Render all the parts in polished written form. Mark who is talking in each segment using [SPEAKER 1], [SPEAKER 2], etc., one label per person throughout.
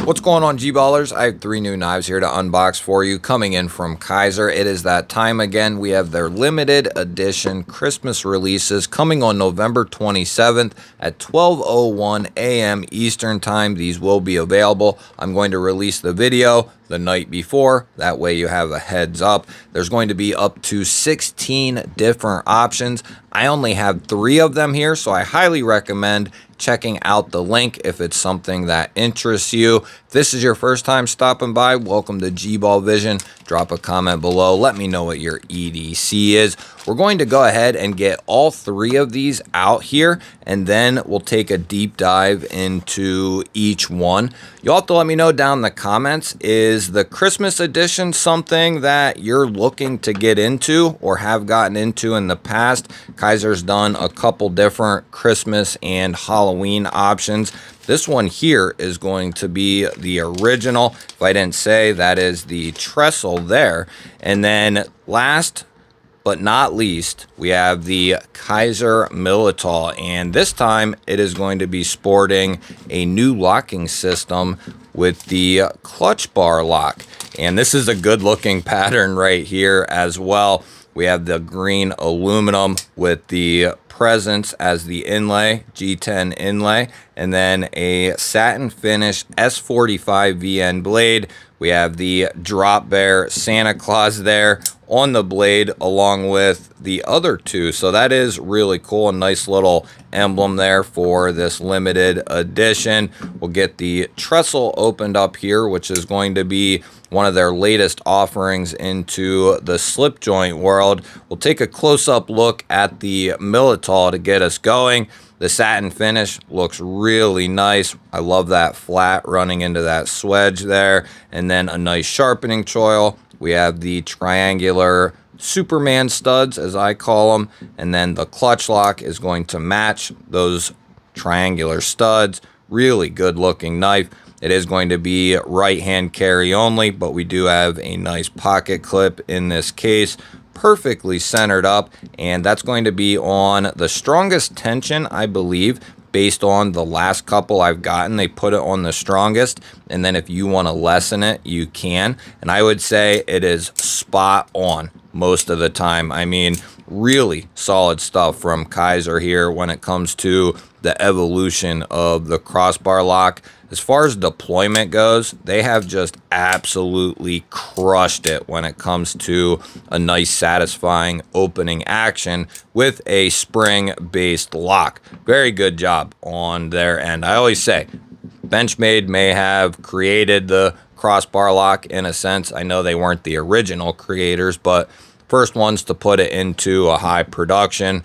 [SPEAKER 1] What's going on, G-Ballers? I have 3 new knives here to unbox for you, coming in from Kaiser. It is that time again. We have their limited edition Christmas releases coming on November 27th at 12:01 a.m. Eastern Time. These will be available. I'm going to release the video the night before. That way you have a heads up. There's going to be up to 16 different options. I only have 3 of them here, so I highly recommend checking out the link if it's something that interests you. If this is your first time stopping by, welcome to GBall Vision. Drop a comment below. Let me know what your EDC is. We're going to go ahead and get all 3 of these out here, and then we'll take a deep dive into each one. You'll have to let me know down in the comments, is the Christmas edition something that you're looking to get into or have gotten into in the past? Kaiser's done a couple different Christmas and Halloween options. This one here is going to be the original. If I didn't say, that is the trestle there. And then last but not least, we have the Kaiser Militol, and this time it is going to be sporting a new locking system with the clutch bar lock. And this is a good looking pattern right here as well. We have the green aluminum with the presence as the inlay, G10 inlay, and then a satin finish S45 VN blade. We have the drop bear Santa Claus there on the blade along with the other 2. So that is really cool. A nice little emblem there for this limited edition. We'll get the trestle opened up here, which is going to be one of their latest offerings into the slip joint world. We'll take a close-up look at the Militol to get us going. The satin finish looks really nice. I love that flat running into that swedge there. And then a nice sharpening choil. We have the triangular Superman studs, as I call them. And then the clutch lock is going to match those triangular studs. Really good looking knife. It is going to be right hand carry only, but we do have a nice pocket clip in this case, perfectly centered up, and that's going to be on the strongest tension, I believe, based on the last couple I've gotten. They put it on the strongest, and then if you want to lessen it, you can. And I would say it is spot on most of the time. I mean, really solid stuff from Kaiser here when it comes to the evolution of the crossbar lock. As far as deployment goes, they have just absolutely crushed it when it comes to a nice, satisfying opening action with a spring-based lock. Very good job on their end. I always say, Benchmade may have created the crossbar lock in a sense. I know they weren't the original creators, but first ones to put it into a high production.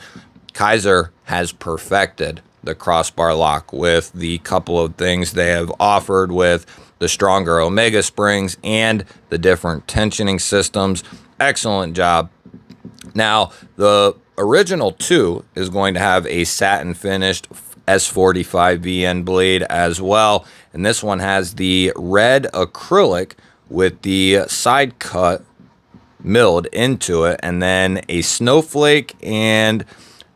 [SPEAKER 1] Kaiser has perfected the crossbar lock with the couple of things they have offered with the stronger Omega springs and the different tensioning systems. Excellent job. Now, the original 2 is going to have a satin finished S45 VN blade as well. And this one has the red acrylic with the side cut milled into it, and then a snowflake, and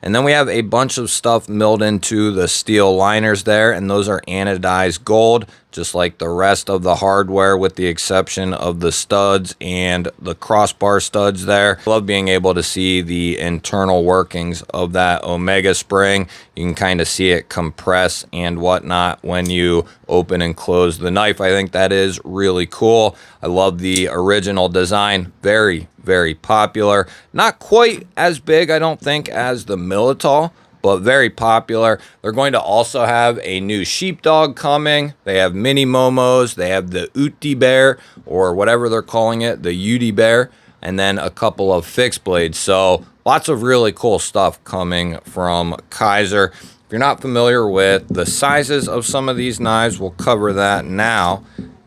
[SPEAKER 1] then we have a bunch of stuff milled into the steel liners there, and those are anodized gold, just like the rest of the hardware with the exception of the studs and the crossbar studs there. I love being able to see the internal workings of that Omega spring. You can kind of see it compress and whatnot when you open and close the knife. I think that is really cool. I love the original design. Very, very popular. Not quite as big, I don't think, as the Militol, but very popular. They're going to also have a new sheepdog coming. They have mini momos. They have the Uti bear, or whatever they're calling it, the Uti bear, and then a couple of fixed blades. So lots of really cool stuff coming from Kaiser. If you're not familiar with the sizes of some of these knives, we'll cover that now.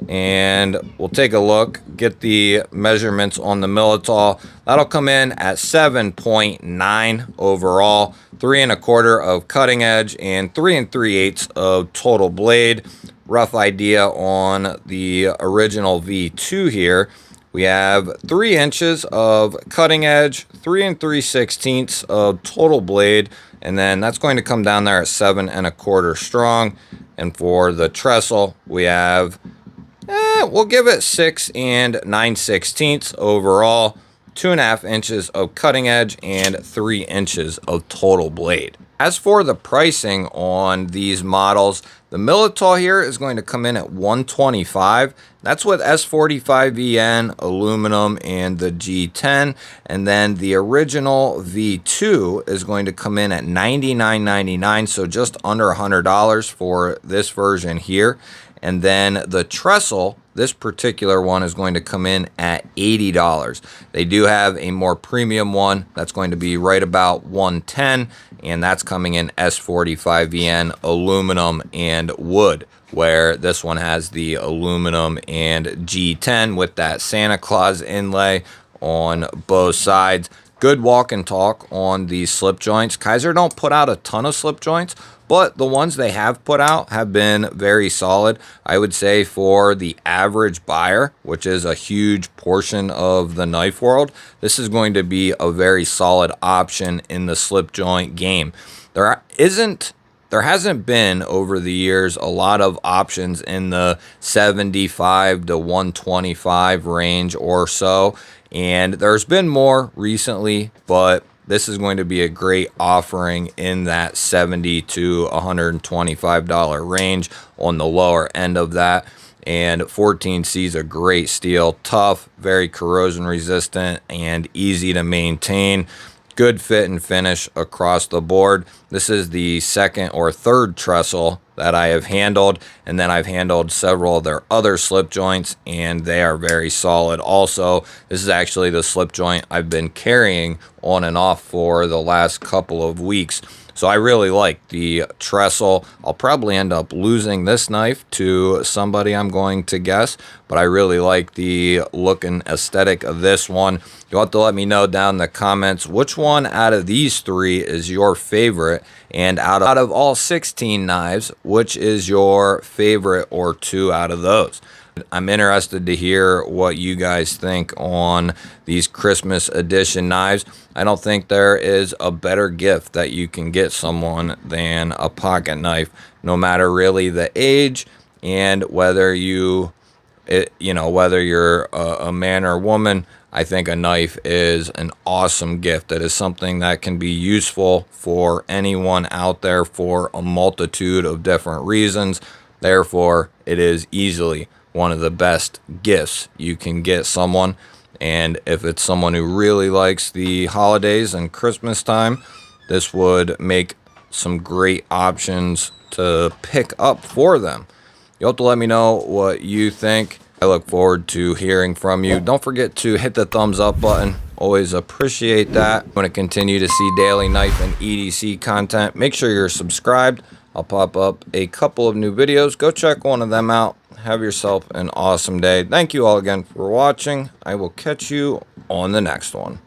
[SPEAKER 1] And we'll take a look, get the measurements on the Militol. That'll come in at 7.9 overall, 3 1/4 of cutting edge, and 3 3/8 of total blade. Rough idea on the original V2 here. We have 3 inches of cutting edge, 3 3/16 of total blade, and then that's going to come down there at 7 1/4 strong. And for the trestle, we have We'll give it 6 9/16 overall, 2.5 inches of cutting edge, and 3 inches of total blade. As for the pricing on these models, the Militol here is going to come in at $125. That's with S45VN, aluminum, and the G10. And then the original V2 is going to come in at $99.99, so just under $100 for this version here. And then the trestle, this particular one is going to come in at $80. They do have a more premium one that's going to be right about $110, and that's coming in S45VN, aluminum, and wood, where this one has the aluminum and G10 with that Santa Claus inlay on both sides. Good walk and talk on these slip joints. Kaiser don't put out a ton of slip joints, but the ones they have put out have been very solid. I would say for the average buyer, which is a huge portion of the knife world, this is going to be a very solid option in the slip joint game. There hasn't been over the years a lot of options in the 75 to 125 range or so, and there's been more recently, but this is going to be a great offering in that $70 to $125 range on the lower end of that. And 14C is a great steel, tough, very corrosion resistant, and easy to maintain. Good fit and finish across the board. This is the second or third trestle that I have handled, and then I've handled several of their other slip joints, and they are very solid also. This is actually the slip joint I've been carrying on and off for the last couple of weeks. So I really like the trestle. I'll probably end up losing this knife to somebody, I'm going to guess, but I really like the look and aesthetic of this one. You'll have to let me know down in the comments which one out of these three is your favorite, and out of all 16 knives, which is your favorite or two out of those. I'm interested to hear what you guys think on these Christmas edition knives. I don't think there is a better gift that you can get someone than a pocket knife, no matter really the age and whether you're a man or a woman. I think a knife is an awesome gift. It is something that can be useful for anyone out there for a multitude of different reasons. Therefore, it is easily one of the best gifts you can get someone. And if it's someone who really likes the holidays and Christmas time, this would make some great options to pick up for them. You'll have to let me know what you think. I look forward to hearing from you. Don't forget to hit the thumbs up button. Always appreciate that. Want to continue to see daily knife and EDC content, make sure you're subscribed. I'll pop up a couple of new videos. Go check one of them out. Have yourself an awesome day. Thank you all again for watching. I will catch you on the next one.